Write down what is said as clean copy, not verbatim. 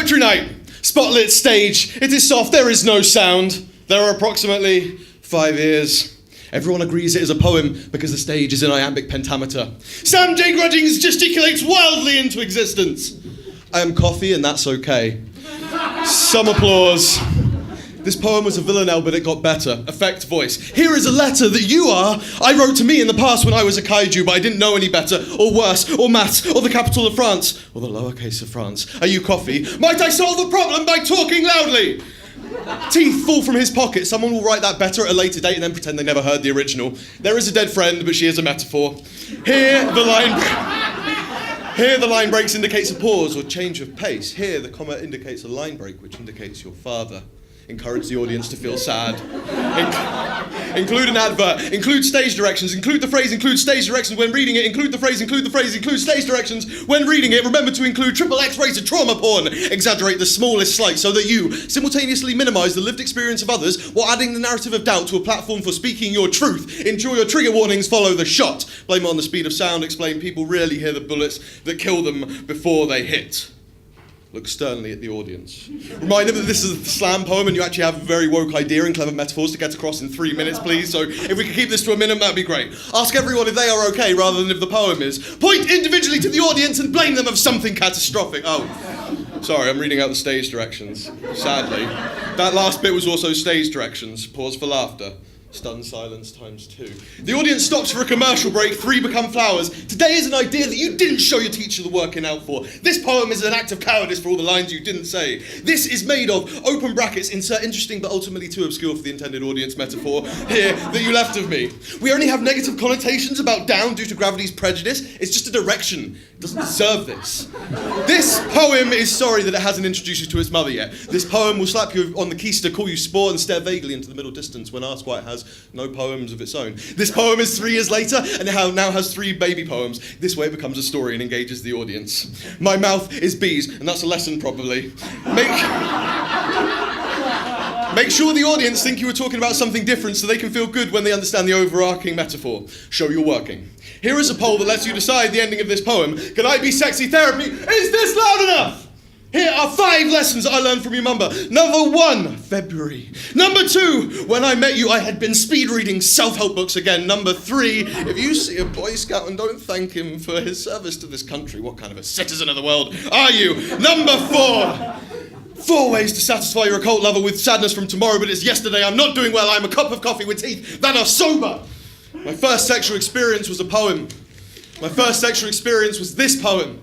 Poetry night. Spotlit stage. It is soft. There is no sound. There are approximately 5 ears. Everyone agrees it is a poem because the stage is in iambic pentameter. Sam J Grudgings gesticulates wildly into existence. I am coffee and that's okay. Some applause. This poem was a villanelle, but it got better. Effect voice. Here is a letter that you are. I wrote to me in the past when I was a kaiju, but I didn't know any better, or worse, or maths, or the capital of France, or the lowercase of France. Are you coffee? Might I solve the problem by talking loudly? Teeth fall from his pocket. Someone will write that better at a later date and then pretend they never heard the original. There is a dead friend, but she is a metaphor. Here, the line breaks indicates a pause or change of pace. Here, the comma indicates a line break, which indicates your father. Encourage the audience to feel sad. Include an advert. Include stage directions. Include the phrase, include stage directions when reading it. Include the phrase, include stage directions when reading it. Remember to include triple X-rated trauma porn. Exaggerate the smallest slight so that you simultaneously minimise the lived experience of others while adding the narrative of doubt to a platform for speaking your truth. Ensure your trigger warnings follow the shot. Blame on the speed of sound. Explain people rarely hear the bullets that kill them before they hit. Look sternly at the audience. Remind them that this is a slam poem and you actually have a very woke idea and clever metaphors to get across in 3 minutes, please. So if we could keep this to a minute, that'd be great. Ask everyone if they are okay rather than if the poem is. Point individually to the audience and blame them of something catastrophic. Oh, sorry, I'm reading out the stage directions. Sadly. That last bit was also stage directions. Pause for laughter. Stunned silence ×2. The audience stops for a commercial break. 3 become flowers. Today is an idea that you didn't show your teacher the working out for. This poem is an act of cowardice for all the lines you didn't say. This is made of, open brackets, insert interesting but ultimately too obscure for the intended audience metaphor here that you left of me. We only have negative connotations about down due to gravity's prejudice. It's just a direction. It doesn't deserve this. This poem is sorry that it hasn't introduced you to its mother yet. This poem will slap you on the keister, call you sport and stare vaguely into the middle distance when asked why it has no poems of its own. This poem is 3 years later and it now has 3 baby poems. This way it becomes a story and engages the audience. My mouth is bees, and that's a lesson probably. Make sure the audience think you were talking about something different so they can feel good when they understand the overarching metaphor. Show you're working. Here is a poll that lets you decide the ending of this poem. Can I be sexy therapy? Is this loud enough? Here are 5 lessons I learned from your mumber. Number 1, February. Number 2, when I met you, I had been speed reading self-help books again. Number 3, if you see a Boy Scout and don't thank him for his service to this country, what kind of a citizen of the world are you? Number 4, 4 ways to satisfy your occult lover with sadness from tomorrow, but it's yesterday. I'm not doing well. I'm a cup of coffee with teeth that are sober. My first sexual experience was a poem. My first sexual experience was this poem.